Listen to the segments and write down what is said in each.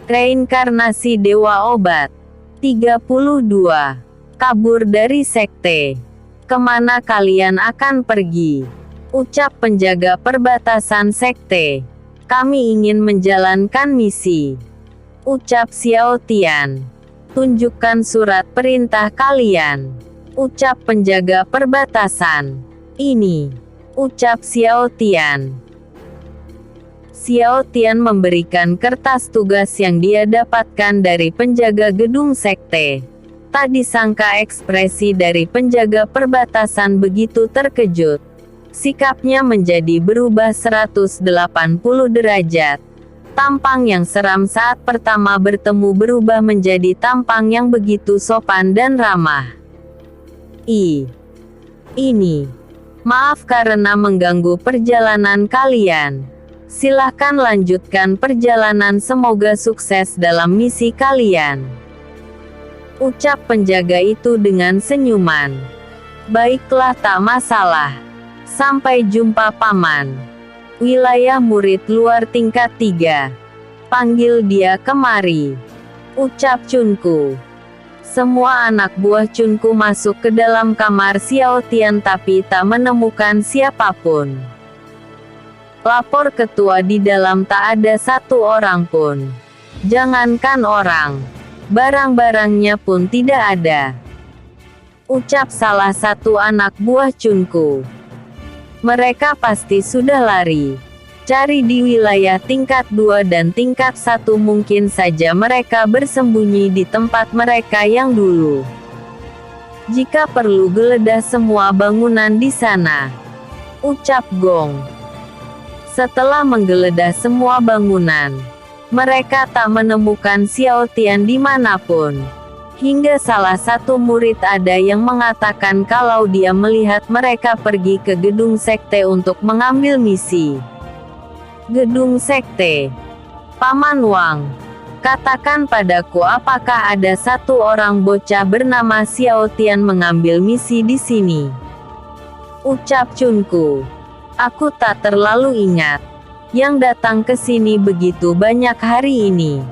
Reinkarnasi Dewa Obat. 32. Kabur dari sekte. Kemana kalian akan pergi? Ucap penjaga perbatasan sekte. Kami ingin menjalankan misi. Ucap Xiao Tian. Tunjukkan surat perintah kalian. Ucap penjaga perbatasan. Ini. Ucap Xiao Tian. Xiao Tian memberikan kertas tugas yang dia dapatkan dari penjaga gedung sekte. Tak disangka ekspresi dari penjaga perbatasan begitu terkejut. Sikapnya menjadi berubah 180 derajat. Tampang yang seram saat pertama bertemu berubah menjadi tampang yang begitu sopan dan ramah. Ini. Maaf karena mengganggu perjalanan kalian. Silahkan lanjutkan perjalanan, semoga sukses dalam misi kalian. Ucap penjaga itu dengan senyuman. Baiklah, tak masalah. Sampai jumpa paman. Wilayah murid luar tingkat 3. Panggil dia kemari. Ucap Chunku. Semua anak buah Chunku masuk ke dalam kamar Xiao Tian tapi tak menemukan siapapun. Lapor ketua, di dalam tak ada satu orang pun. Jangankan orang, barang-barangnya pun tidak ada. Ucap salah satu anak buah Chunku. Mereka pasti sudah lari. Cari di wilayah tingkat 2 dan tingkat 1, mungkin saja mereka bersembunyi di tempat mereka yang dulu. Jika perlu geledah semua bangunan di sana. Ucap Gong. Setelah menggeledah semua bangunan, mereka tak menemukan Xiao Tian dimanapun. Hingga salah satu murid ada yang mengatakan kalau dia melihat mereka pergi ke gedung sekte untuk mengambil misi. Gedung sekte. Paman Wang, katakan padaku apakah ada satu orang bocah bernama Xiao Tian mengambil misi di sini? Ucap Chunku. Aku tak terlalu ingat. Yang datang ke sini begitu banyak hari ini.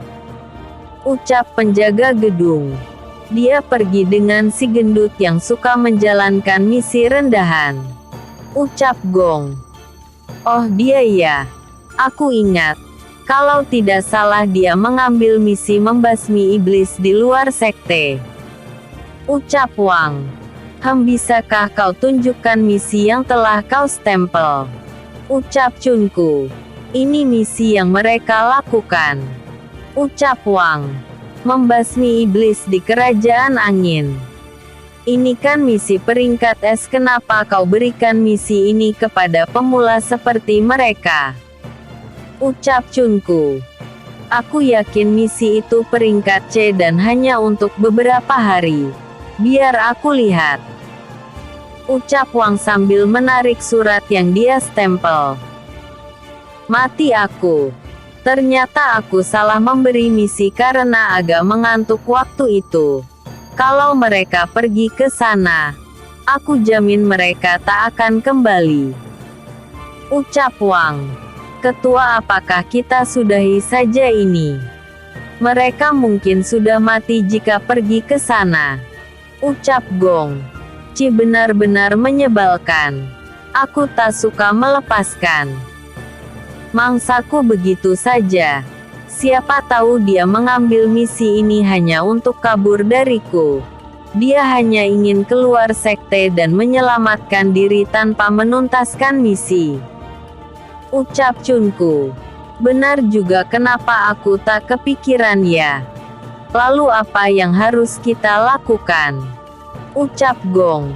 Ucap penjaga gedung. Dia pergi dengan si gendut yang suka menjalankan misi rendahan. Ucap Gong. Oh, dia ya. Aku ingat. Kalau tidak salah dia mengambil misi membasmi iblis di luar sekte. Ucap Wang. Bisakah kau tunjukkan misi yang telah kau stempel? Ucap Chunku. Ini misi yang mereka lakukan. Ucap Wang. Membasmi iblis di kerajaan angin. Ini kan misi peringkat S, kenapa kau berikan misi ini kepada pemula seperti mereka? Ucap Chunku. Aku yakin misi itu peringkat C dan hanya untuk beberapa hari. Biar aku lihat. Ucap Wang sambil menarik surat yang dia stempel. Mati aku. Ternyata aku salah memberi misi karena agak mengantuk waktu itu. Kalau mereka pergi ke sana, aku jamin mereka tak akan kembali. Ucap Wang. Ketua, apakah kita sudahi saja ini? Mereka mungkin sudah mati jika pergi ke sana. Ucap Gong. Benar-benar menyebalkan. Aku tak suka melepaskan mangsaku begitu saja. Siapa tahu dia mengambil misi ini hanya untuk kabur dariku. Dia hanya ingin keluar sekte dan menyelamatkan diri tanpa menuntaskan misi. Ucap Chunku. Benar juga, kenapa aku tak kepikiran ya? Lalu apa yang harus kita lakukan? Ucap Gong.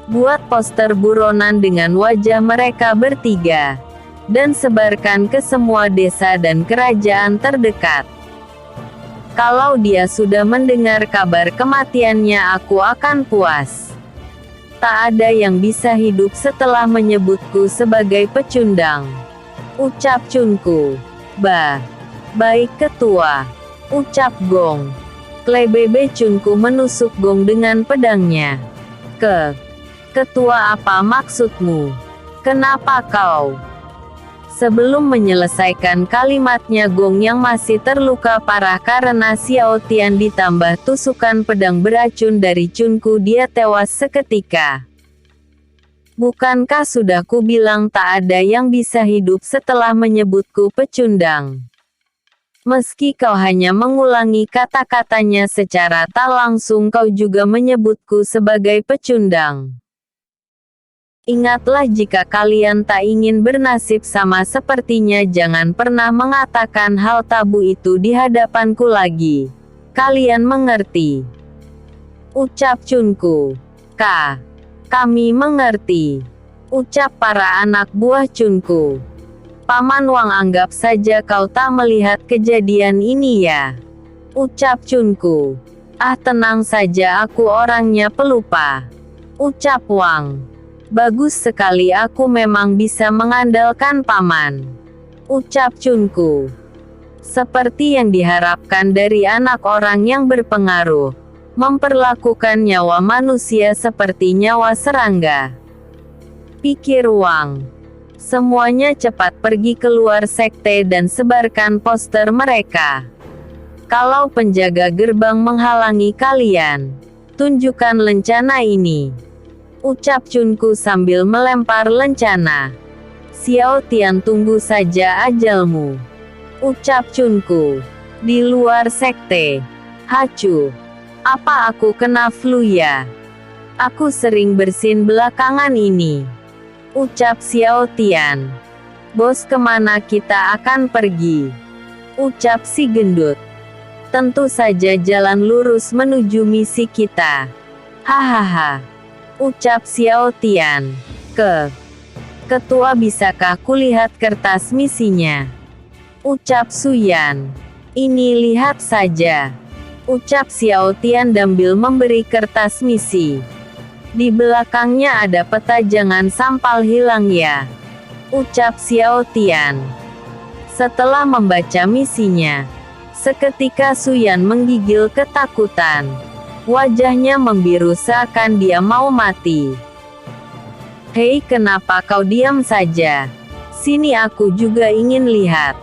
Buat poster buronan dengan wajah mereka bertiga. Dan sebarkan ke semua desa dan kerajaan terdekat. Kalau dia sudah mendengar kabar kematiannya, aku akan puas. Tak ada yang bisa hidup setelah menyebutku sebagai pecundang. Ucap Chunku. Baik ketua. Ucap Gong. Klebebe Chunku menusuk Gong dengan pedangnya. Ketua, apa maksudmu? Kenapa kau? Sebelum menyelesaikan kalimatnya, Gong yang masih terluka parah karena Xiao Tian ditambah tusukan pedang beracun dari Chunku, dia tewas seketika. Bukankah sudah kubilang tak ada yang bisa hidup setelah menyebutku pecundang? Meski kau hanya mengulangi kata-katanya secara tak langsung, kau juga menyebutku sebagai pecundang. Ingatlah, jika kalian tak ingin bernasib sama sepertinya, jangan pernah mengatakan hal tabu itu di hadapanku lagi. Kalian mengerti? Ucap Chunku. Kami mengerti. Ucap para anak buah Chunku. Paman Wang, anggap saja kau tak melihat kejadian ini ya. Ucap Chunku. Tenang saja, aku orangnya pelupa. Ucap Wang. Bagus sekali, aku memang bisa mengandalkan paman. Ucap Chunku. Seperti yang diharapkan dari anak orang yang berpengaruh, memperlakukan nyawa manusia seperti nyawa serangga. Pikir Wang. Semuanya cepat pergi keluar sekte dan sebarkan poster mereka. Kalau penjaga gerbang menghalangi kalian, tunjukkan lencana ini. Ucap Chunku sambil melempar lencana. Xiao Tian, tunggu saja ajalmu. Ucap Chunku. Di luar sekte. Hacu. Apa aku kena flu ya? Aku sering bersin belakangan ini. Ucap Xiao Tian. Bos, kemana kita akan pergi? Ucap si gendut. Tentu saja jalan lurus menuju misi kita. Hahaha. Ucap Xiao Tian. Ketua, bisakah kulihat kertas misinya? Ucap Suyan. Ini, lihat saja. Ucap Xiao Tian sambil memberi kertas misi. Di belakangnya ada peta, jangan sampal hilang ya. Ucap Xiao Tian. Setelah membaca misinya, seketika Suyan menggigil ketakutan. Wajahnya membiru seakan dia mau mati. Hei, kenapa kau diam saja? Sini, aku juga ingin lihat.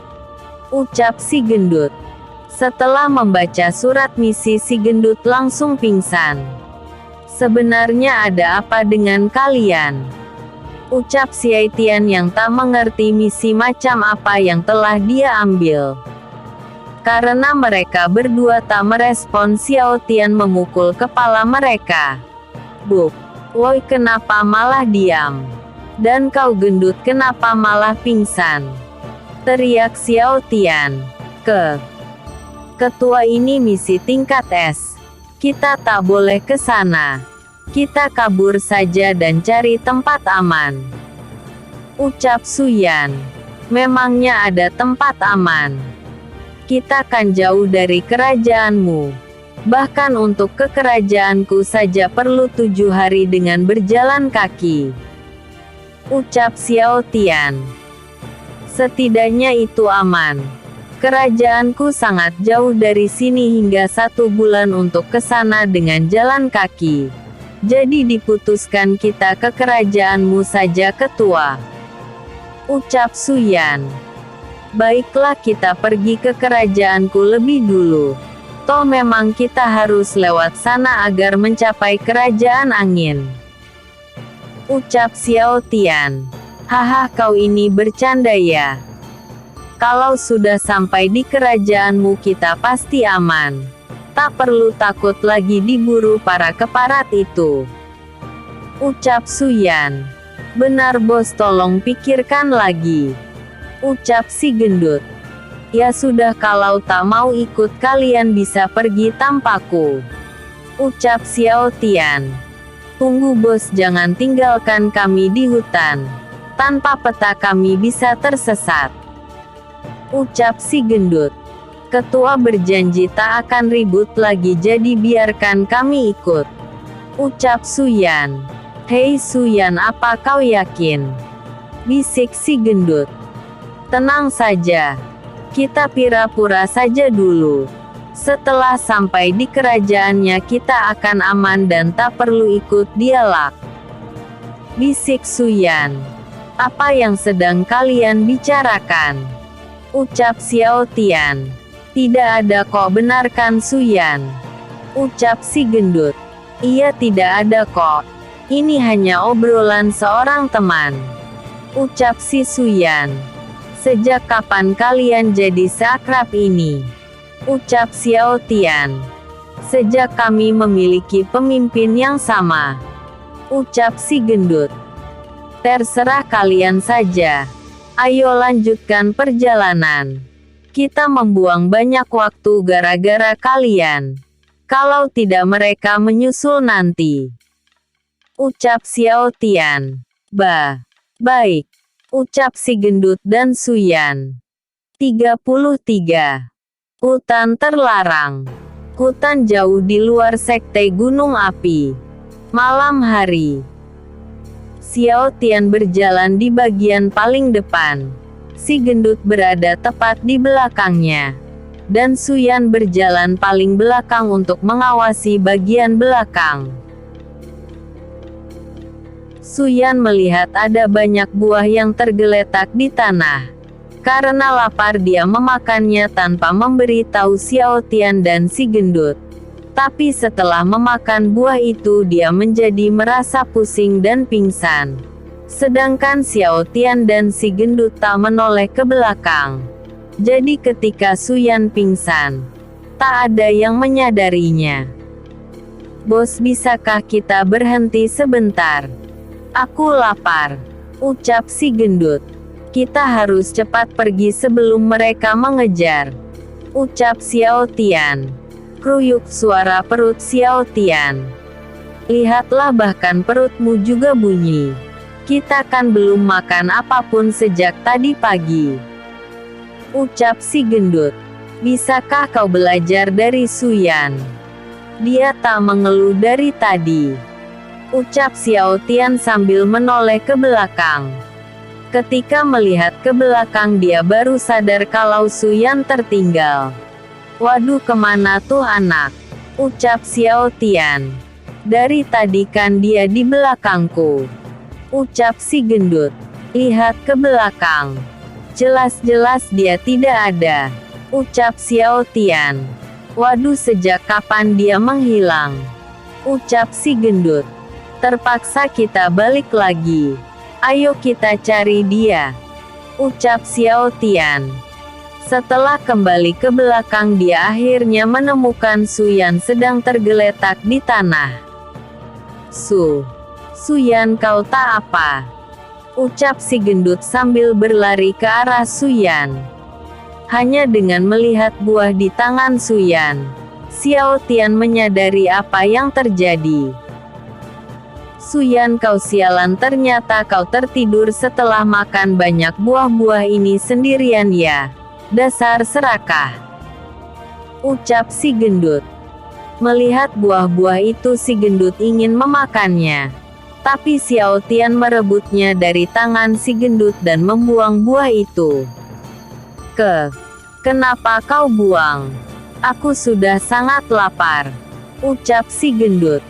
Ucap si gendut. Setelah membaca surat misi, si gendut langsung pingsan. Sebenarnya ada apa dengan kalian? Ucap Xiao Tian yang tak mengerti misi macam apa yang telah dia ambil. Karena mereka berdua tak merespon, Xiao Tian memukul kepala mereka. Buk, woi, kenapa malah diam? Dan kau gendut, kenapa malah pingsan? Teriak Xiao Tian. Ketua, ini misi tingkat S. Kita tak boleh ke sana. Kita kabur saja dan cari tempat aman. Ucap Suyan. Memangnya ada tempat aman? Kita kan jauh dari kerajaanmu. Bahkan untuk ke kerajaanku saja perlu 7 hari dengan berjalan kaki. Ucap Xiao Tian. Setidaknya itu aman. Kerajaanku sangat jauh dari sini, hingga 1 bulan untuk ke sana dengan jalan kaki. Jadi diputuskan kita ke kerajaanmu saja, Ketua. Ucap Suyan. Baiklah, kita pergi ke kerajaanku lebih dulu. Toh memang kita harus lewat sana agar mencapai kerajaan angin. Ucap Xiao Tian. Haha, kau ini bercanda ya? Kalau sudah sampai di kerajaanmu, kita pasti aman. Tak perlu takut lagi diburu para keparat itu. Ucap Suyan. Benar bos, tolong pikirkan lagi. Ucap si gendut. Ya sudah, kalau tak mau ikut kalian bisa pergi tanpaku. Ucap Xiao Tian. Tunggu bos, jangan tinggalkan kami di hutan. Tanpa peta kami bisa tersesat. Ucap si gendut. Ketua berjanji tak akan ribut lagi, jadi biarkan kami ikut. Ucap Suyan. Hei Suyan, apa kau yakin? Bisik si gendut. Tenang saja. Kita pura-pura saja dulu. Setelah sampai di kerajaannya kita akan aman dan tak perlu ikut dialog. Bisik Suyan. Apa yang sedang kalian bicarakan? Ucap Xiao Tian. Tidak ada kok, benarkan Suyan. Ucap si gendut. Iya, tidak ada kok. Ini hanya obrolan seorang teman. Ucap si Suyan. Sejak kapan kalian jadi seakrab ini? Ucap Xiao Tian. Sejak kami memiliki pemimpin yang sama. Ucap si gendut. Terserah kalian saja. Ayo lanjutkan perjalanan. Kita membuang banyak waktu gara-gara kalian. Kalau tidak mereka menyusul nanti. Ucap Xiao Tian. Baik. Ucap si gendut dan Suyan. 33. Hutan terlarang. Hutan jauh di luar sekte gunung api. Malam hari. Xiao Tian berjalan di bagian paling depan. Si gendut berada tepat di belakangnya. Dan Suyan berjalan paling belakang untuk mengawasi bagian belakang. Suyan melihat ada banyak buah yang tergeletak di tanah. Karena lapar dia memakannya tanpa memberitahu Xiao Tian dan si gendut. Tapi setelah memakan buah itu dia menjadi merasa pusing dan pingsan. Sedangkan Xiao Tian dan si gendut tak menoleh ke belakang. Jadi ketika Suyan pingsan, tak ada yang menyadarinya. Bos, bisakah kita berhenti sebentar? Aku lapar. Ucap si gendut. Kita harus cepat pergi sebelum mereka mengejar. Ucap Xiao Tian. Kruyuk suara perut Xiao Tian. Lihatlah, bahkan perutmu juga bunyi. Kita kan belum makan apapun sejak tadi pagi. Ucap si gendut. Bisakah kau belajar dari Suyan? Dia tak mengeluh dari tadi. Ucap Xiao Tian sambil menoleh ke belakang. Ketika melihat ke belakang dia baru sadar kalau Suyan tertinggal. Waduh, kemana tuh anak? Ucap Xiao Tian. Dari tadi kan dia di belakangku. Ucap si gendut. Lihat ke belakang. Jelas-jelas dia tidak ada. Ucap Xiao Tian. Waduh, sejak kapan dia menghilang? Ucap si gendut. Terpaksa kita balik lagi. Ayo kita cari dia. Ucap Xiao Tian. Setelah kembali ke belakang dia akhirnya menemukan Suyan sedang tergeletak di tanah. Suyan, kau tak apa? Ucap si gendut sambil berlari ke arah Suyan. Hanya dengan melihat buah di tangan Suyan, Xiao Tian menyadari apa yang terjadi. Suyan, kau sialan, ternyata kau tertidur setelah makan banyak buah-buah ini sendirian ya. Dasar serakah. Ucap si gendut. Melihat buah-buah itu si gendut ingin memakannya. Tapi Xiao Tian merebutnya dari tangan si gendut dan membuang buah itu. Kenapa kau buang? Aku sudah sangat lapar. Ucap si gendut.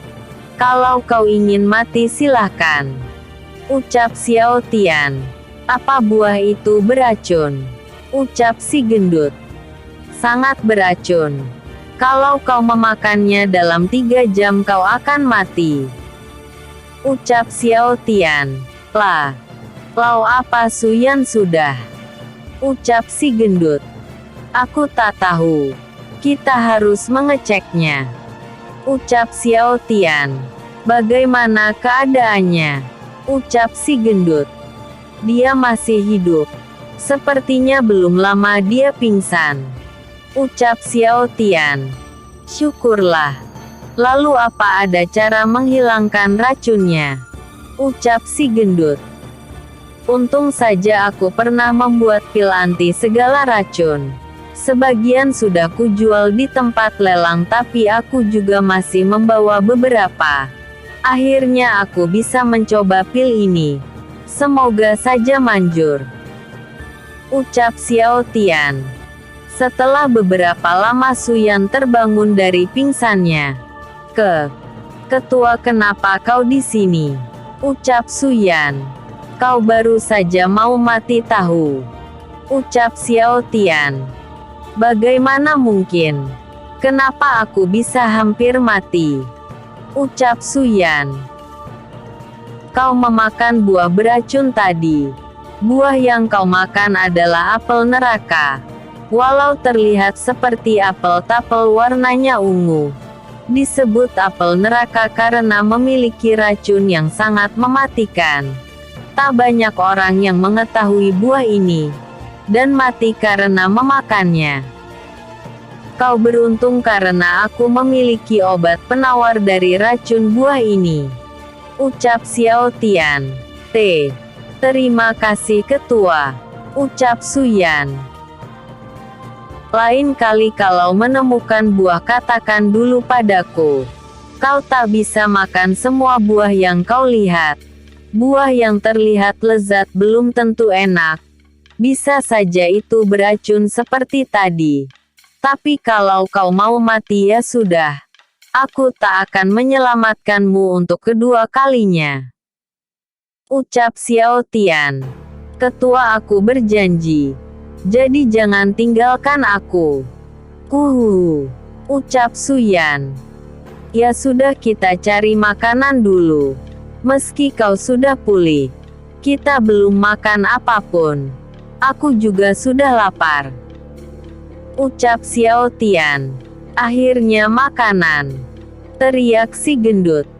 Kalau kau ingin mati silahkan. Ucap Xiao Tian. Apa buah itu beracun? Ucap si gendut. Sangat beracun. Kalau kau memakannya dalam 3 jam kau akan mati. Ucap Xiao Tian. Lau apa Suyan sudah? Ucap si gendut. Aku tak tahu. Kita harus mengeceknya. Ucap Xiao Tian. Bagaimana keadaannya? Ucap si gendut. Dia masih hidup. Sepertinya belum lama dia pingsan. Ucap Xiao Tian. Syukurlah. Lalu apa ada cara menghilangkan racunnya? Ucap si gendut. Untung saja aku pernah membuat pil anti segala racun. Sebagian sudah kujual di tempat lelang tapi aku juga masih membawa beberapa. Akhirnya aku bisa mencoba pil ini. Semoga saja manjur. Ucap Xiao Tian. Setelah beberapa lama Suyan terbangun dari pingsannya. Ketua, kenapa kau di sini? Ucap Suyan. Kau baru saja mau mati tahu, ucap Xiao Tian. Bagaimana mungkin? Kenapa aku bisa hampir mati? Ucap Su Yan. Kau memakan buah beracun tadi. Buah yang kau makan adalah apel neraka. Walau terlihat seperti apel tapel warnanya ungu, disebut apel neraka karena memiliki racun yang sangat mematikan. Tak banyak orang yang mengetahui buah ini, dan mati karena memakannya. Kau beruntung karena aku memiliki obat penawar dari racun buah ini, ucap Xiao Tian. Terima kasih ketua, ucap Su Yan. Lain kali kalau menemukan buah katakan dulu padaku. Kau tak bisa makan semua buah yang kau lihat. Buah yang terlihat lezat belum tentu enak. Bisa saja itu beracun seperti tadi. Tapi kalau kau mau mati ya sudah. Aku tak akan menyelamatkanmu untuk kedua kalinya, ucap Xiao Tian. Ketua, aku berjanji. Jadi jangan tinggalkan aku. Ucap Su Yan. Ya sudah, kita cari makanan dulu. Meski kau sudah pulih, kita belum makan apapun. Aku juga sudah lapar, ucap Xiao Tian. Akhirnya makanan, teriak si gendut.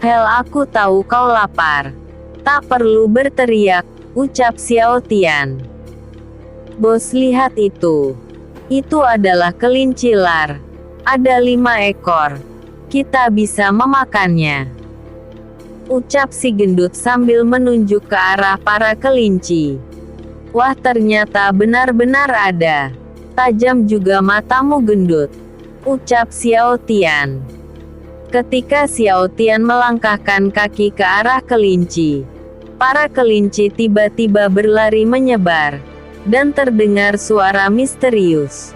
Hel, aku tahu kau lapar. Tak perlu berteriak, ucap Xiao Tian. Bos, lihat itu. Itu adalah kelinci lar. Ada 5 ekor. Kita bisa memakannya, ucap si gendut sambil menunjuk ke arah para kelinci. Wah, ternyata benar-benar ada. Tajam juga matamu gendut, ucap Xiao Tian. Ketika Xiao Tian melangkahkan kaki ke arah kelinci, para kelinci tiba-tiba berlari menyebar, dan terdengar suara misterius.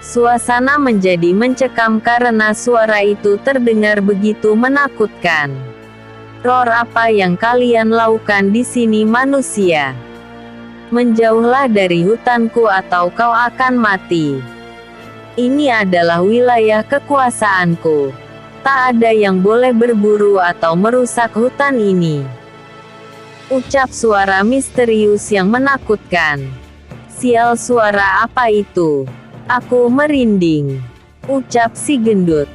Suasana menjadi mencekam karena suara itu terdengar begitu menakutkan. Roar, apa yang kalian lakukan di sini manusia? Menjauhlah dari hutanku atau kau akan mati. Ini adalah wilayah kekuasaanku. Tak ada yang boleh berburu atau merusak hutan ini, ucap suara misterius yang menakutkan. Sial, suara apa itu? Aku merinding, ucap si gendut.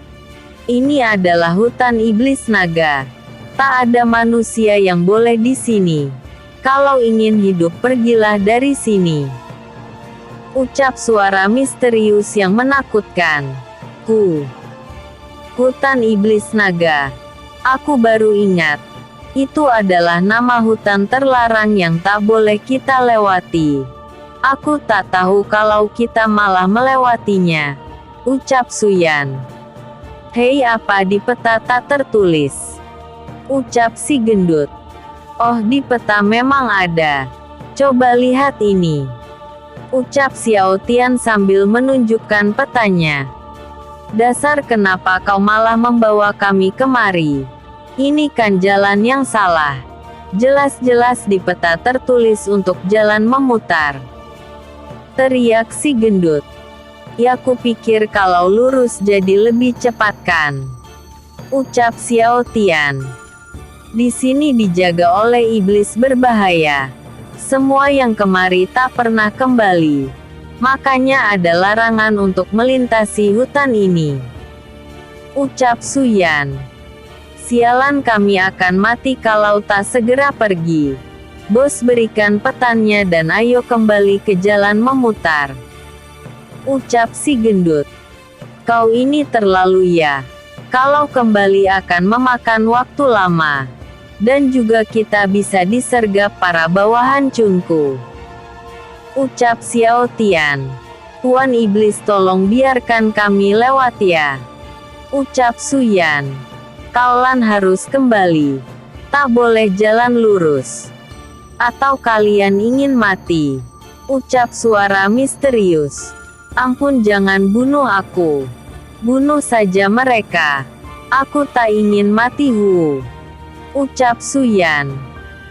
Ini adalah hutan iblis naga. Tak ada manusia yang boleh di sini. Kalau ingin hidup, pergilah dari sini, ucap suara misterius yang menakutkan. Hutan iblis naga. Aku baru ingat. Itu adalah nama hutan terlarang yang tak boleh kita lewati. Aku tak tahu kalau kita malah melewatinya, ucap Su Yan. Hei, apa di peta tak tertulis? Ucap si gendut. Oh, di peta memang ada. Coba lihat ini, ucap Xiao Tian sambil menunjukkan petanya. Dasar, kenapa kau malah membawa kami kemari? Ini kan jalan yang salah. Jelas-jelas di peta tertulis untuk jalan memutar, teriak si gendut. Ya, kupikir kalau lurus jadi lebih cepat kan, ucap Xiao Tian. Di sini dijaga oleh iblis berbahaya. Semua yang kemari tak pernah kembali. Makanya ada larangan untuk melintasi hutan ini, ucap Su Yan. Sialan, kami akan mati kalau tak segera pergi. Bos, berikan petannya dan ayo kembali ke jalan memutar, ucap si gendut. Kau ini terlalu ya. Kalau kembali akan memakan waktu lama. Dan juga kita bisa disergap para bawahan Cunku, ucap Xiao Tian. Tuan Iblis, tolong biarkan kami lewat ya, ucap Su Yan. Kalian harus kembali. Tak boleh jalan lurus. Atau kalian ingin mati, ucap suara misterius. Ampun, jangan bunuh aku. Bunuh saja mereka. Aku tak ingin mati, ucap Su Yan.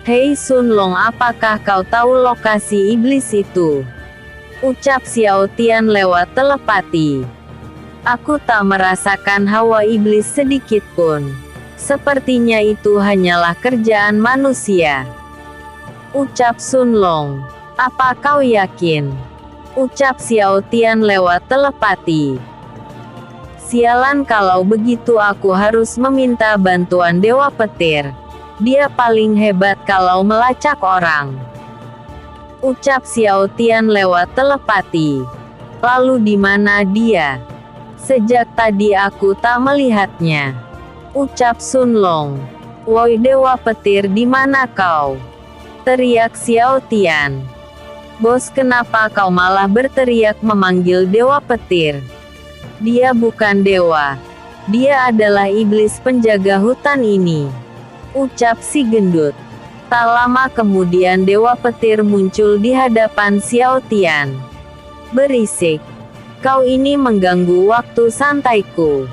Hei Sun Long, apakah kau tahu lokasi iblis itu? Ucap Xiao Tian lewat telepati. Aku tak merasakan hawa iblis sedikit pun. Sepertinya itu hanyalah kerjaan manusia. Ucap Sun Long. Apa kau yakin? Ucap Xiao Tian lewat telepati. Sialan, kalau begitu aku harus meminta bantuan Dewa Petir. Dia paling hebat kalau melacak orang. Ucap Xiao Tian lewat telepati. Lalu di mana dia? Sejak tadi aku tak melihatnya. Ucap Sun Long. Woi Dewa Petir, di mana kau? Teriak Xiao Tian. Bos, kenapa kau malah berteriak memanggil Dewa Petir? Dia bukan dewa. Dia adalah iblis penjaga hutan ini. Ucap si gendut. Tak lama kemudian Dewa Petir muncul di hadapan Xiao Tian. Berisik. Kau ini mengganggu waktu santaiku.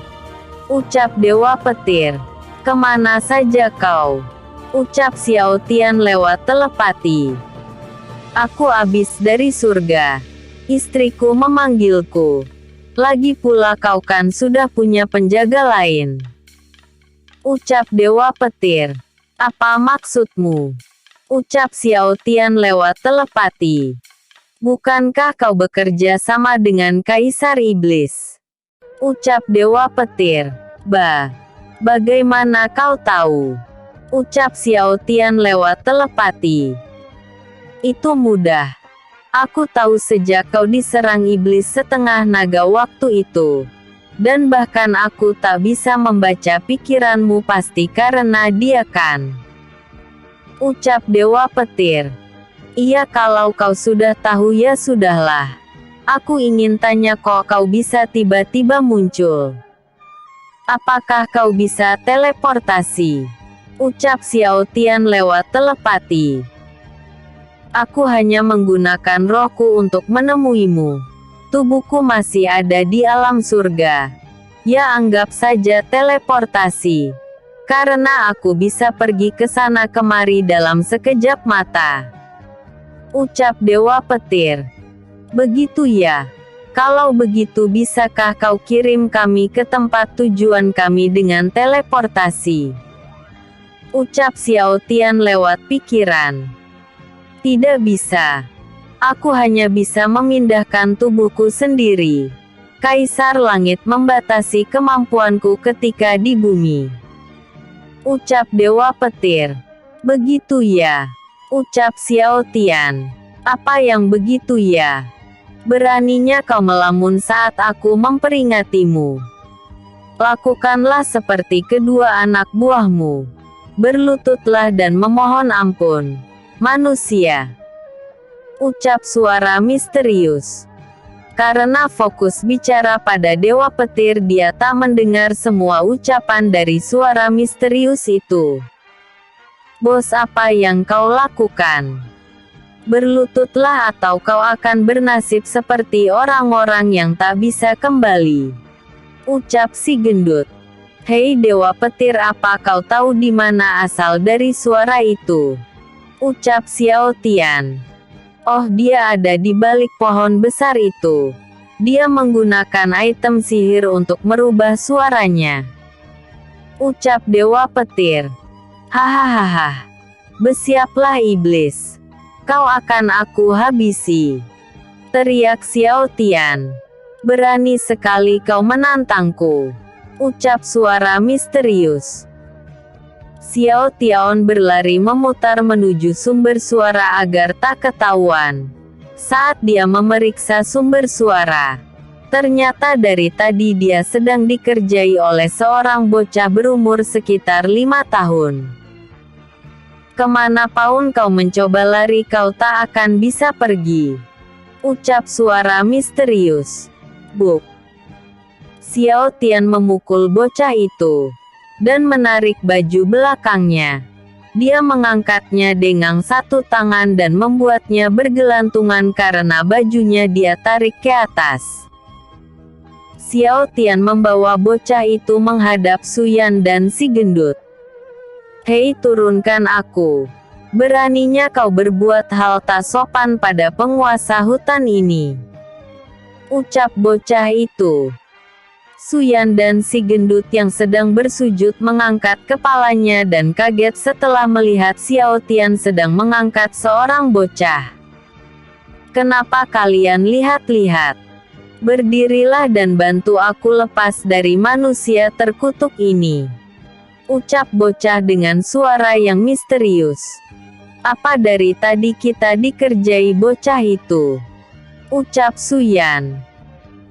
Ucap Dewa Petir. Kemana saja kau? Ucap Xiao Tian lewat telepati. Aku habis dari surga. Istriku memanggilku. Lagi pula kau kan sudah punya penjaga lain. Ucap Dewa Petir. Apa maksudmu? Ucap Xiao Tian lewat telepati. Bukankah kau bekerja sama dengan Kaisar Iblis? Ucap Dewa Petir. Bagaimana kau tahu? Ucap Xiao Tian lewat telepati. Itu mudah. Aku tahu sejak kau diserang iblis setengah naga waktu itu. Dan bahkan aku tak bisa membaca pikiranmu pasti karena dia kan. Ucap Dewa Petir. Iya, kalau kau sudah tahu ya sudahlah. Aku ingin tanya, kok kau bisa tiba-tiba muncul? Apakah kau bisa teleportasi? Ucap Xiao Tian lewat telepati. Aku hanya menggunakan rohku untuk menemuimu. Tubuhku masih ada di alam surga. Ya, anggap saja teleportasi. Karena aku bisa pergi ke sana kemari dalam sekejap mata. Ucap Dewa Petir. Begitu ya. Kalau begitu, bisakah kau kirim kami ke tempat tujuan kami dengan teleportasi? Ucap Xiao Tian lewat pikiran. Tidak bisa. Aku hanya bisa memindahkan tubuhku sendiri. Kaisar Langit membatasi kemampuanku ketika di bumi. Ucap Dewa Petir. Begitu ya. Ucap Xiao Tian. Apa yang begitu ya? Beraninya kau melamun saat aku memperingatimu. Lakukanlah seperti kedua anak buahmu. Berlututlah dan memohon ampun. Manusia. Ucap suara misterius. Karena fokus bicara pada Dewa Petir, dia tak mendengar semua ucapan dari suara misterius itu. Bos, apa yang kau lakukan? Berlututlah atau kau akan bernasib seperti orang-orang yang tak bisa kembali. Ucap si gendut. Hei Dewa Petir, apa kau tahu di mana asal dari suara itu? Ucap Xiao Tian. Oh, dia ada di balik pohon besar itu. Dia menggunakan item sihir untuk merubah suaranya. Ucap Dewa Petir. Hahaha. Bersiaplah iblis. Kau akan aku habisi. Teriak Xiao Tian. Berani sekali kau menantangku. Ucap suara misterius. Xiao Tian berlari memutar menuju sumber suara agar tak ketahuan. Saat dia memeriksa sumber suara, ternyata dari tadi dia sedang dikerjai oleh seorang bocah berumur sekitar 5 tahun. Kemanapun kau mencoba lari, kau tak akan bisa pergi. Ucap suara misterius. Buk. Xiao Tian memukul bocah itu dan menarik baju belakangnya. Dia mengangkatnya dengan satu tangan dan membuatnya bergelantungan karena bajunya dia tarik ke atas. Xiao Tian membawa bocah itu menghadap Su Yan dan si gendut. Hei, turunkan aku. Beraninya kau berbuat hal tak sopan pada penguasa hutan ini, ucap bocah itu. Suyan dan si gendut yang sedang bersujud mengangkat kepalanya dan kaget setelah melihat Xiao Tian sedang mengangkat seorang bocah. Kenapa kalian lihat-lihat? Berdirilah dan bantu aku lepas dari manusia terkutuk ini, ucap bocah dengan suara yang misterius. Apa dari tadi kita dikerjai bocah itu? Ucap Suyan.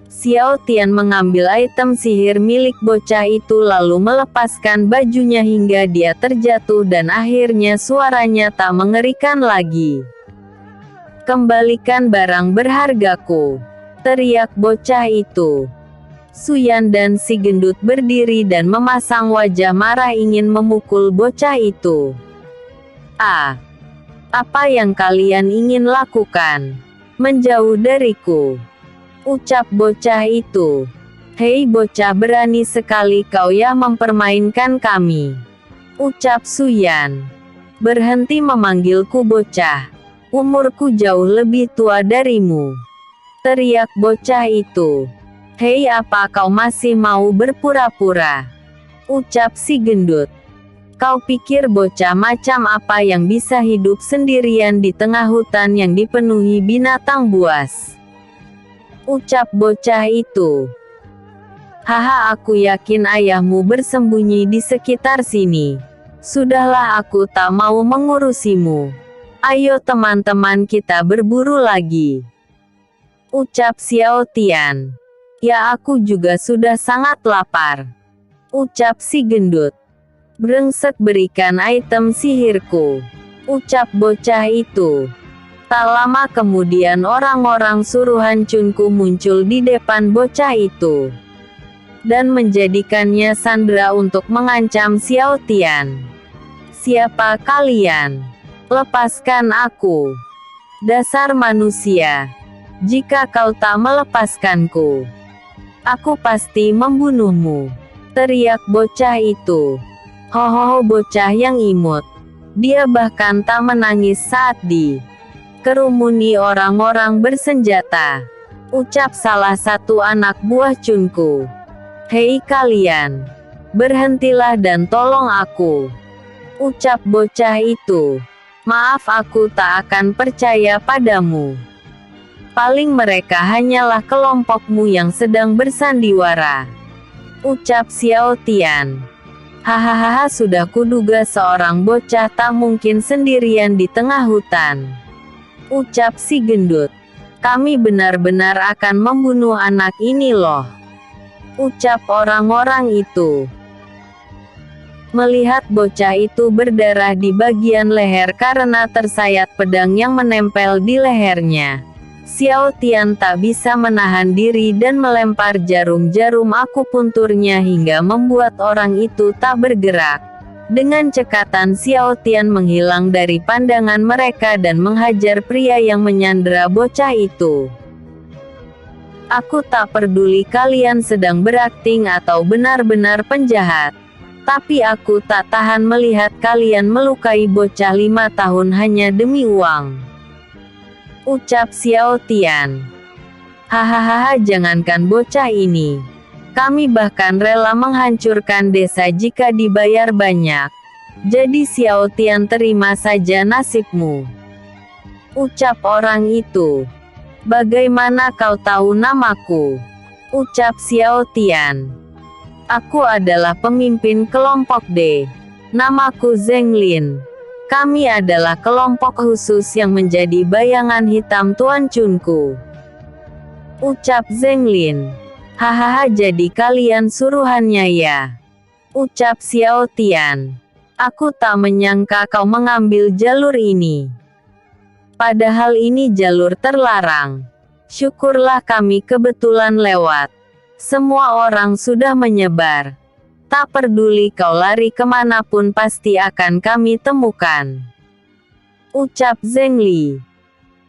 Xiao Tian mengambil item sihir milik bocah itu lalu melepaskan bajunya hingga dia terjatuh dan akhirnya suaranya tak mengerikan lagi. Kembalikan barang berhargaku, teriak bocah itu. Suyan dan si gendut berdiri dan memasang wajah marah ingin memukul bocah itu. Apa yang kalian ingin lakukan? Menjauh dariku, ucap bocah itu. Hei bocah, berani sekali kau ya mempermainkan kami, ucap Suyan. Berhenti memanggilku bocah. Umurku jauh lebih tua darimu, teriak bocah itu. Hei, apa kau masih mau berpura-pura? Ucap si gendut. Kau pikir bocah macam apa yang bisa hidup sendirian di tengah hutan yang dipenuhi binatang buas? Ucap bocah itu. Haha, aku yakin ayahmu bersembunyi di sekitar sini. Sudahlah, aku tak mau mengurusimu. Ayo teman-teman, kita berburu lagi, ucap Xiao Tian. Ya, aku juga sudah sangat lapar, ucap si gendut. Brengsek, berikan item sihirku, ucap bocah itu. Tak lama kemudian orang-orang suruhan Chunku muncul di depan bocah itu dan menjadikannya sandera untuk mengancam Xiao Tian. Siapa kalian? Lepaskan aku. Dasar manusia. Jika kau tak melepaskanku, aku pasti membunuhmu, teriak bocah itu. Hohoho, bocah yang imut. Dia bahkan tak menangis saat dikerumuni orang-orang bersenjata, ucap salah satu anak buah Chunku. Hei kalian, berhentilah dan tolong aku, ucap bocah itu. Maaf, aku tak akan percaya padamu. Paling mereka hanyalah kelompokmu yang sedang bersandiwara, ucap Xiao Tian. Hahaha, sudah kuduga seorang bocah tak mungkin sendirian di tengah hutan, ucap si gendut. Kami benar-benar akan membunuh anak ini loh, ucap orang-orang itu. Melihat bocah itu berdarah di bagian leher karena tersayat pedang yang menempel di lehernya, Xiao Tian tak bisa menahan diri dan melempar jarum-jarum akupunturnya hingga membuat orang itu tak bergerak. Dengan cekatan Xiao Tian menghilang dari pandangan mereka dan menghajar pria yang menyandera bocah itu. Aku tak peduli kalian sedang berakting atau benar-benar penjahat, tapi aku tak tahan melihat kalian melukai bocah 5 tahun hanya demi uang, ucap Xiao Tian. Hahaha, jangankan bocah ini, kami bahkan rela menghancurkan desa jika dibayar banyak. Jadi Xiao Tian, terima saja nasibmu, ucap orang itu. Bagaimana kau tahu namaku? Ucap Xiao Tian. Aku adalah pemimpin kelompok D. Namaku Zheng Lin. Kami adalah kelompok khusus yang menjadi bayangan hitam Tuan Chunku, ucap Zheng Lin. Hahaha, jadi kalian suruhannya ya, ucap Xiao Tian. Aku tak menyangka kau mengambil jalur ini. Padahal ini jalur terlarang. Syukurlah kami kebetulan lewat. Semua orang sudah menyebar. Tak peduli kau lari kemanapun, pasti akan kami temukan, ucap Zheng Li.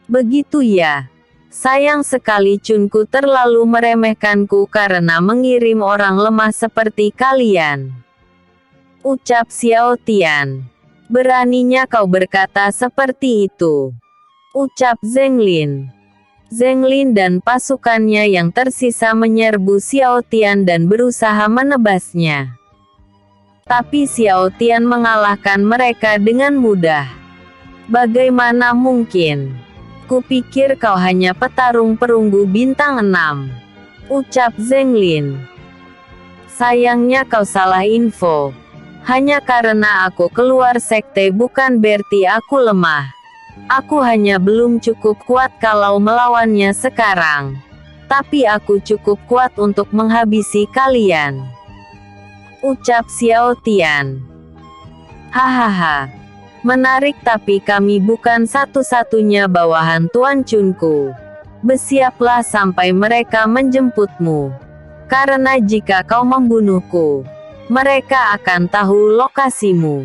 Begitu ya. Sayang sekali Chunku terlalu meremehkanku karena mengirim orang lemah seperti kalian, ucap Xiao Tian. Beraninya kau berkata seperti itu, ucap Zheng Lin. Zheng Lin dan pasukannya yang tersisa menyerbu Xiao Tian dan berusaha menebasnya. Tapi Xiao Tian mengalahkan mereka dengan mudah. Bagaimana mungkin? Kupikir kau hanya petarung perunggu bintang 6, ucap Zheng Lin. Sayangnya kau salah info. Hanya karena aku keluar sekte bukan berarti aku lemah. Aku hanya belum cukup kuat kalau melawannya sekarang. Tapi aku cukup kuat untuk menghabisi kalian, ucap Xiao Tian. Hahaha. Menarik, tapi kami bukan satu-satunya bawahan Tuan Chunku. Bersiaplah sampai mereka menjemputmu. Karena jika kau membunuhku, mereka akan tahu lokasimu,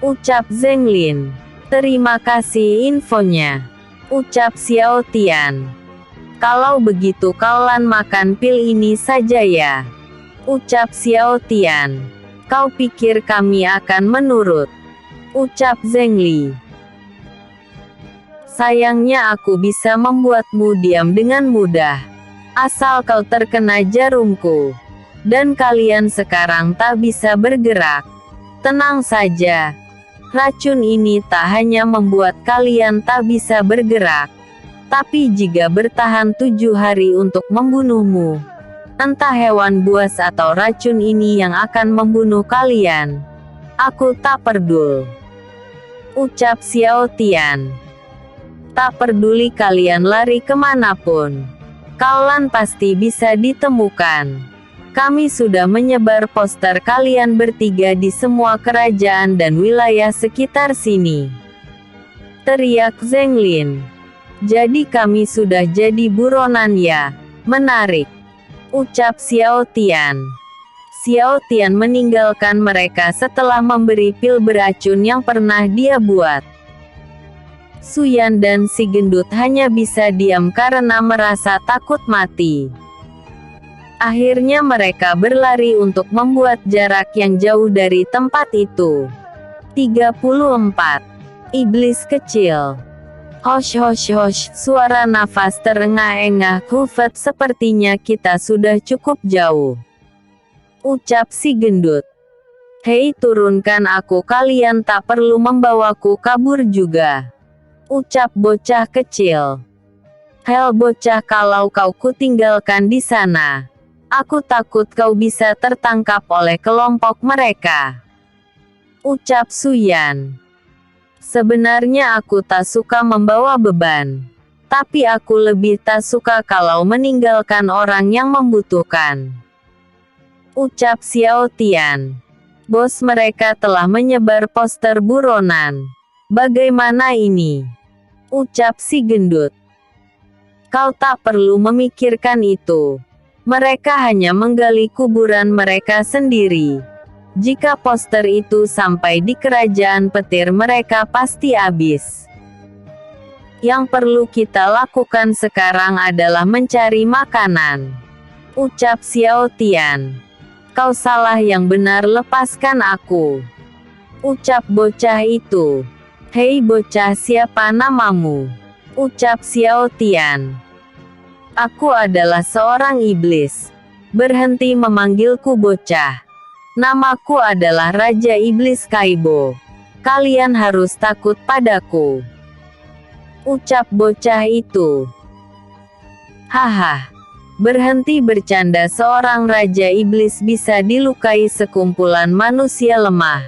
ucap Zheng Lin. Terima kasih infonya, ucap Xiao Tian. Kalau begitu kalian makan pil ini saja ya, ucap Xiao Tian. Kau pikir kami akan menurut, ucap Zheng Li. Sayangnya aku bisa membuatmu diam dengan mudah. Asal kau terkena jarumku. Dan kalian sekarang tak bisa bergerak. Tenang saja. Racun ini tak hanya membuat kalian tak bisa bergerak, tapi jika bertahan 7 hari untuk membunuhmu. Entah hewan buas atau racun ini yang akan membunuh kalian. Aku tak peduli, ucap Xiao Tian. Tak peduli kalian lari kemanapun, kalian pasti bisa ditemukan. Kami sudah menyebar poster kalian bertiga di semua kerajaan dan wilayah sekitar sini, teriak Zheng Lin. Jadi kami sudah jadi buronan ya? Menarik, ucap Xiao Tian. Xiao Tian meninggalkan mereka setelah memberi pil beracun yang pernah dia buat. Suyan dan si gendut hanya bisa diam karena merasa takut mati. Akhirnya mereka berlari untuk membuat jarak yang jauh dari tempat itu. 34. Iblis kecil. Hosh hosh hosh, suara nafas terengah-engah Hufet. Sepertinya kita sudah cukup jauh, ucap si gendut. Hei, turunkan aku, kalian tak perlu membawaku kabur juga, ucap bocah kecil. Hel bocah, kalau kau kutinggalkan di sana, aku takut kau bisa tertangkap oleh kelompok mereka, ucap Suyan. Sebenarnya aku tak suka membawa beban, tapi aku lebih tak suka kalau meninggalkan orang yang membutuhkan, ucap Xiao Tian. Bos, mereka telah menyebar poster buronan. Bagaimana ini? Ucap si gendut. Kau tak perlu memikirkan itu. Mereka hanya menggali kuburan mereka sendiri. Jika poster itu sampai di kerajaan petir, mereka pasti habis. Yang perlu kita lakukan sekarang adalah mencari makanan, ucap Xiao Tian. Kau salah, yang benar lepaskan aku, ucap bocah itu. Hei bocah, siapa namamu? Ucap Xiao Tian. Aku adalah seorang iblis. Berhenti memanggilku bocah. Namaku adalah Raja Iblis Kaibo. Kalian harus takut padaku, ucap bocah itu. Haha. Berhenti bercanda, seorang Raja Iblis bisa dilukai sekumpulan manusia lemah.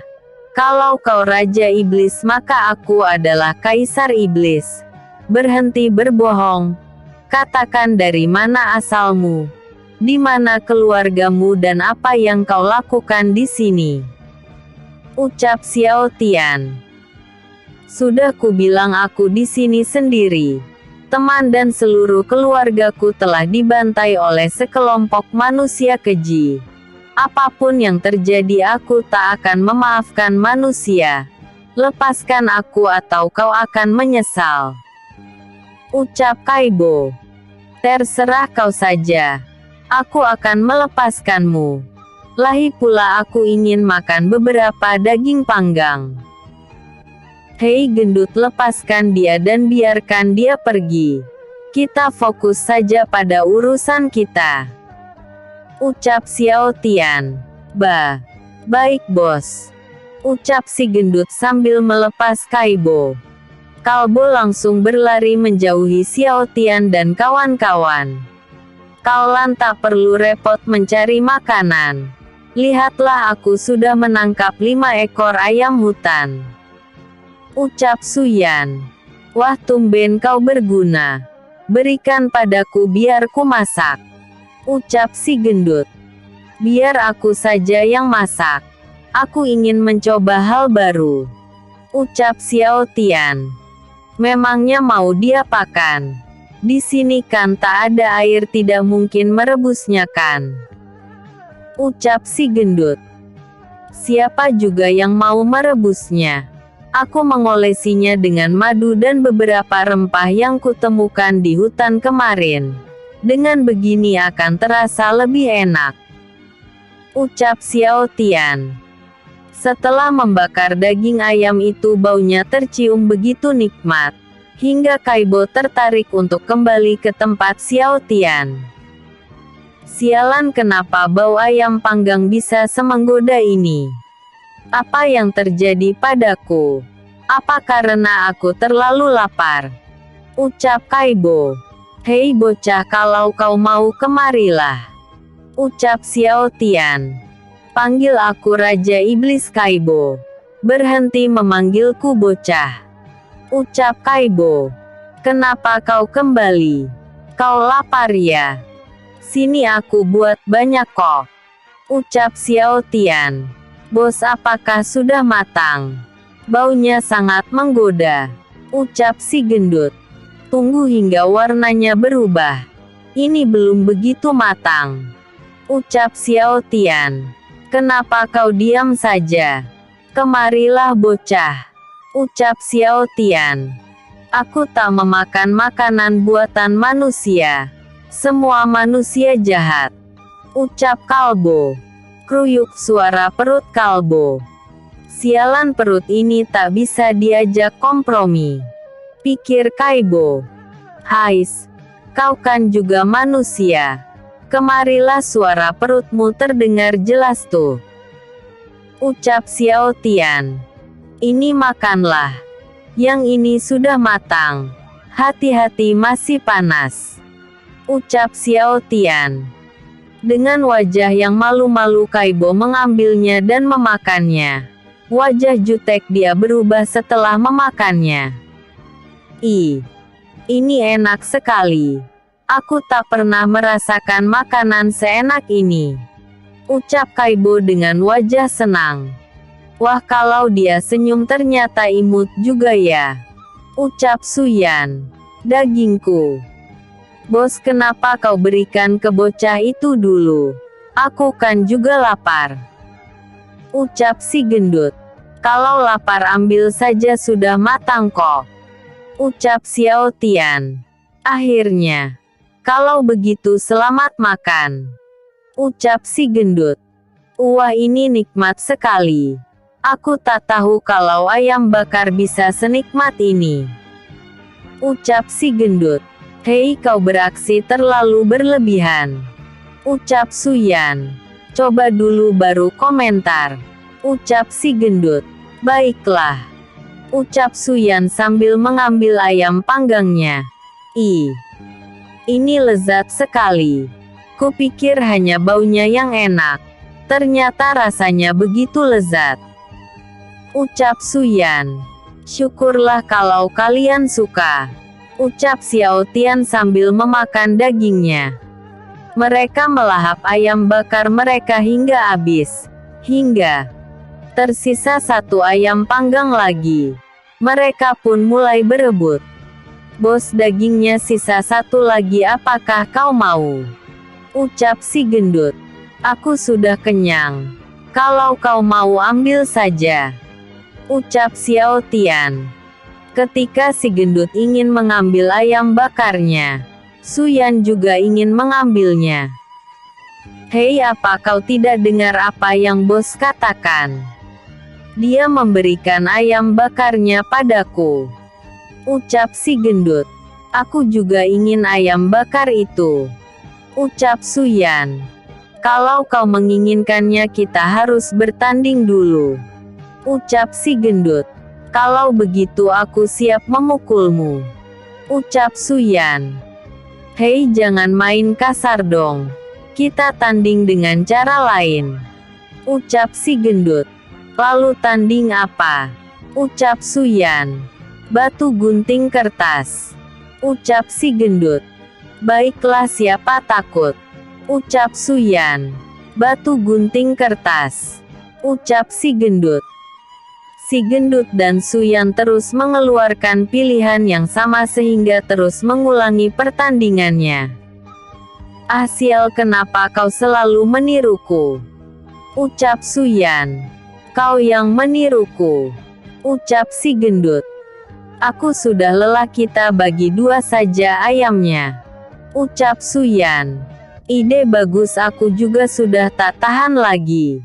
Kalau kau Raja Iblis, maka aku adalah Kaisar Iblis. Berhenti berbohong. Katakan dari mana asalmu, di mana keluargamu, dan apa yang kau lakukan di sini, ucap Xiao Tian. Sudah kubilang aku di sini sendiri. Teman dan seluruh keluargaku telah dibantai oleh sekelompok manusia keji. Apapun yang terjadi, aku tak akan memaafkan manusia. Lepaskan aku atau kau akan menyesal, ucap Kaibo. Terserah kau saja. Aku akan melepaskanmu. Lagi pula aku ingin makan beberapa daging panggang. Hei gendut, lepaskan dia dan biarkan dia pergi. Kita fokus saja pada urusan kita. Ucap Xiao Tian. Baik bos. Ucap si gendut sambil melepas Kaibo. Kalbo langsung berlari menjauhi Xiao Tian dan kawan-kawan. Kaolan tak perlu repot mencari makanan. Lihatlah, aku sudah menangkap 5 ekor ayam hutan. Ucap Suyan. Wah, tumben kau berguna. Berikan padaku biar ku masak. Ucap si gendut. Biar aku saja yang masak. Aku ingin mencoba hal baru. Ucap Xiao Tian. Memangnya mau diapakan? Di sini kan tak ada air, tidak mungkin merebusnya kan? Ucap si gendut. Siapa juga yang mau merebusnya? Aku mengolesinya dengan madu dan beberapa rempah yang kutemukan di hutan kemarin. Dengan begini akan terasa lebih enak. Ucap Xiao Tian. Setelah membakar daging ayam itu, baunya tercium begitu nikmat, hingga Kaibo tertarik untuk kembali ke tempat Xiao Tian. Sialan, kenapa bau ayam panggang bisa semenggoda ini? Apa yang terjadi padaku? Apa karena aku terlalu lapar? Ucap Kaibo. Hei bocah, kalau kau mau kemarilah. Ucap Xiao Tian. Panggil aku Raja Iblis Kaibo. Berhenti memanggilku bocah. Ucap Kaibo. Kenapa kau kembali? Kau lapar ya? Sini aku buat banyak kok. Ucap Xiao Tian. Bos, apakah sudah matang? Baunya sangat menggoda. Ucap si gendut. Tunggu hingga warnanya berubah. Ini belum begitu matang. Ucap Xiao Tian. Kenapa kau diam saja? Kemarilah bocah. Ucap Xiao Tian. Aku tak memakan makanan buatan manusia. Semua manusia jahat. Ucap Kalbo. Kruyuk suara perut Kalbo. Sialan, perut ini tak bisa diajak kompromi. Pikir Kaibo. Hais, kau kan juga manusia. Kemarilah, suara perutmu terdengar jelas tuh. Ucap Xiao Tian. Ini makanlah. Yang ini sudah matang. Hati-hati, masih panas. Ucap Xiao Tian. Dengan wajah yang malu-malu, Kaibo mengambilnya dan memakannya. Wajah jutek dia berubah setelah memakannya. Ini enak sekali. Aku tak pernah merasakan makanan seenak ini. Ucap Kaibo dengan wajah senang. Wah, kalau dia senyum ternyata imut juga ya. Ucap Suyan. Dagingku. Bos, kenapa kau berikan ke bocah itu dulu? Aku kan juga lapar. Ucap si gendut. Kalau lapar ambil saja, sudah matang kok. Ucap Xiao Tian. Akhirnya. Kalau begitu selamat makan. Ucap si gendut. Wah, ini nikmat sekali. Aku tak tahu kalau ayam bakar bisa senikmat ini. Ucap si gendut. Hei, kau beraksi terlalu berlebihan. Ucap Suyan. Coba dulu baru komentar. Ucap si gendut. Baiklah. Ucap Suyan sambil mengambil ayam panggangnya. Ini lezat sekali. Kupikir hanya baunya yang enak. Ternyata rasanya begitu lezat. Ucap Suyan. Syukurlah kalau kalian suka. Ucap Xiao Tian sambil memakan dagingnya. Mereka melahap ayam bakar mereka hingga habis. Hingga tersisa 1 ayam panggang lagi. Mereka pun mulai berebut. Bos, dagingnya sisa 1 lagi, apakah kau mau? Ucap si gendut. Aku sudah kenyang. Kalau kau mau ambil saja. Ucap Xiao Tian. Ketika si gendut ingin mengambil ayam bakarnya, Suyan juga ingin mengambilnya. Hei, apa kau tidak dengar apa yang bos katakan? Dia memberikan ayam bakarnya padaku. Ucap si gendut. Aku juga ingin ayam bakar itu. Ucap Suyan. Kalau kau menginginkannya kita harus bertanding dulu. Ucap si gendut. Kalau begitu aku siap memukulmu. Ucap Suyan. Hei, jangan main kasar dong. Kita tanding dengan cara lain. Ucap si gendut. Lalu tanding apa? Ucap Suyan. Batu gunting kertas. Ucap si gendut. Baiklah, siapa takut? Ucap Suyan. Batu gunting kertas. Ucap si gendut. Si gendut dan Suyan terus mengeluarkan pilihan yang sama sehingga terus mengulangi pertandingannya. Ah sial, kenapa kau selalu meniruku? Ucap Suyan. Kau yang meniruku. Ucap si gendut. Aku sudah lelah, kita bagi dua saja ayamnya. Ucap Suyan. Ide bagus, aku juga sudah tak tahan lagi.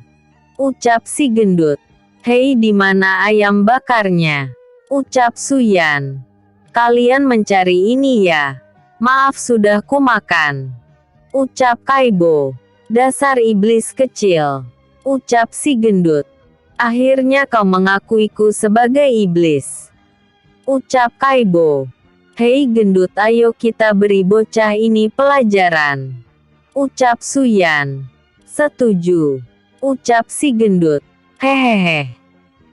Ucap si gendut. Hei, di mana ayam bakarnya? Ucap Suyan. Kalian mencari ini ya? Maaf, sudah kumakan. Ucap Kaibo. Dasar iblis kecil. Ucap si gendut. Akhirnya kau mengakuiku sebagai iblis. Ucap Kaibo. Hei gendut, ayo kita beri bocah ini pelajaran. Ucap Suyan. Setuju. Ucap si gendut. Hehehe.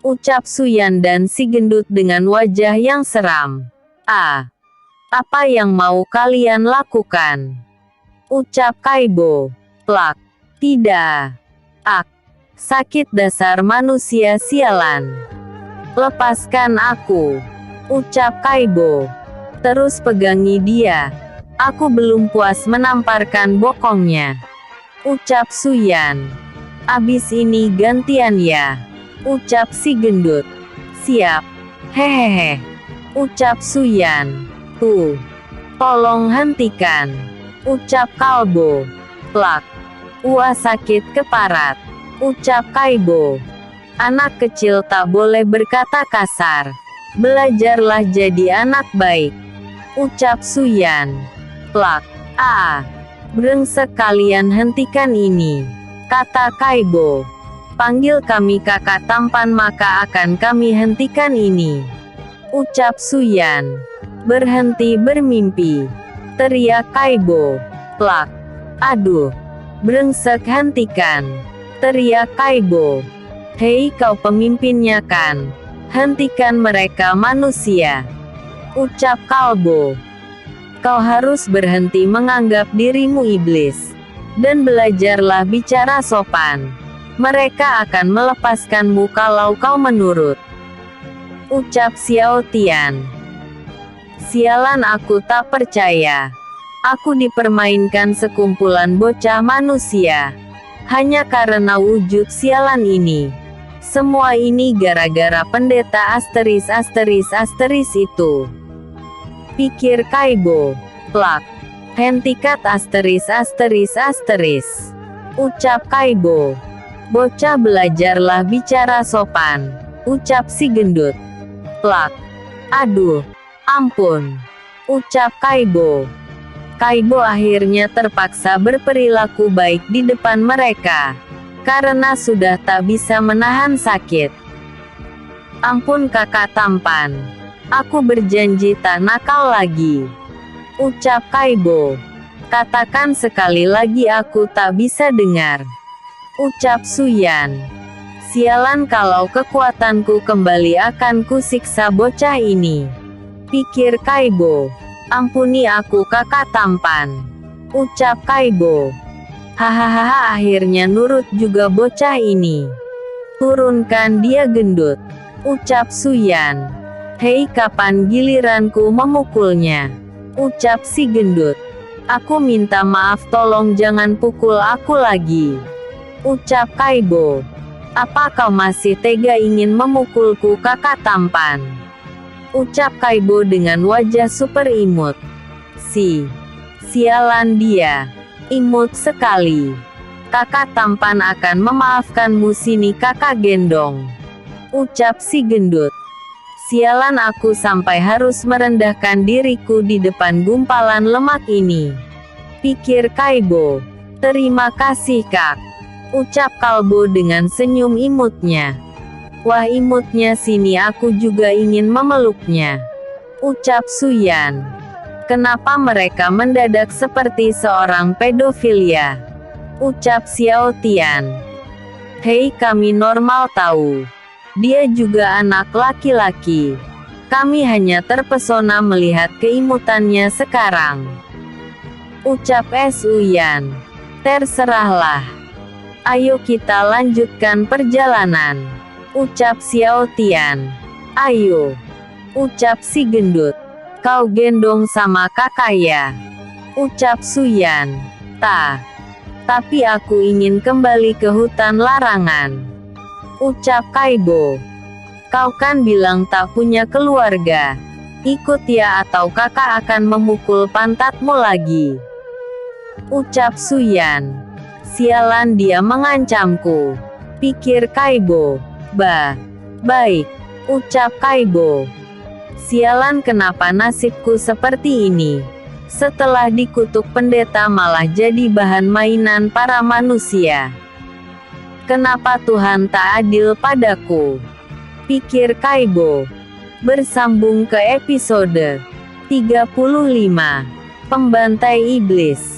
Ucap Suyan dan si gendut dengan wajah yang seram. Ah. Apa yang mau kalian lakukan? Ucap Kaibo. Plak. Tidak. Ak. Sakit, dasar manusia sialan. Lepaskan aku. Ucap Kaibo. Terus pegangi dia. Aku belum puas menamparkan bokongnya. Ucap Suyan. Abis ini gantian ya. Ucap si gendut. Siap. Hehehe. Ucap Suyan. Tolong hentikan. Ucap Kalbo. Plak. Wah, sakit keparat. Ucap Kaibo. Anak kecil tak boleh berkata kasar. Belajarlah jadi anak baik. Ucap Suyan. Plak. Brengsek, kalian hentikan ini. Kata Kaibo. Panggil kami kakak tampan maka akan kami hentikan ini. Ucap Suyan. Berhenti bermimpi. Teriak Kaibo. Plak. Aduh. Brengsek, hentikan. Teriak Kaibo. Hei, kau pemimpinnya kan? Hentikan mereka, manusia. Ucap Kalbo. Kau harus berhenti menganggap dirimu iblis. Dan belajarlah bicara sopan. Mereka akan melepaskanmu kalau kau menurut. Ucap Xiao Tian. Sialan, aku tak percaya. Aku dipermainkan sekumpulan bocah manusia. Hanya karena wujud sialan ini. Semua ini gara-gara pendeta asteris itu. Pikir Kaibo. Plak. Hentikat asteris. Ucap Kaibo. Bocah, belajarlah bicara sopan. Ucap si gendut. Plak. Aduh. Ampun. Ucap Kaibo. Kaibo akhirnya terpaksa berperilaku baik di depan mereka. Karena sudah tak bisa menahan sakit. Ampun kakak tampan. Aku berjanji tak nakal lagi. Ucap Kaibo. Katakan sekali lagi, aku tak bisa dengar. Ucap Suyan. Sialan, kalau kekuatanku kembali akan kusiksa bocah ini. Pikir Kaibo. Ampuni aku kakak tampan. Ucap Kaibo. Hahaha, akhirnya nurut juga bocah ini. Turunkan dia gendut. Ucap Suyan. Hei, kapan giliranku memukulnya? Ucap si gendut. Aku minta maaf, tolong jangan pukul aku lagi. Ucap Kaibo. Apa kau masih tega ingin memukulku kakak tampan? Ucap Kaibo dengan wajah super imut. Sialan dia. Imut sekali. Kakak tampan akan memaafkanmu, sini kakak gendong. Ucap si gendut. Sialan, aku sampai harus merendahkan diriku di depan gumpalan lemak ini, pikir Kaibo. Terima kasih kak, ucap Kalbo dengan senyum imutnya. Wah, imutnya, sini aku juga ingin memeluknya, ucap Suyan. Kenapa mereka mendadak seperti seorang pedofilia, ucap Xiao Tian. Hei, kami normal tahu. Dia juga anak laki-laki. Kami hanya terpesona melihat keimutannya sekarang, ucap Suyan. Terserahlah. Ayo kita lanjutkan perjalanan, ucap Xiao Tian. Ayo, ucap si gendut. Kau gendong sama kakak ya, ucap Suyan. Tapi aku ingin kembali ke hutan larangan, ucap Kaibo. Kau kan bilang tak punya keluarga. Ikut ya atau kakak akan memukul pantatmu lagi, ucap Suyan. Sialan, dia mengancamku, pikir Kaibo. Baik, ucap Kaibo. Sialan, kenapa nasibku seperti ini? Setelah dikutuk pendeta malah jadi bahan mainan para manusia. Kenapa Tuhan tak adil padaku? Pikir Kaibo. Bersambung ke episode 35. Pembantai Iblis.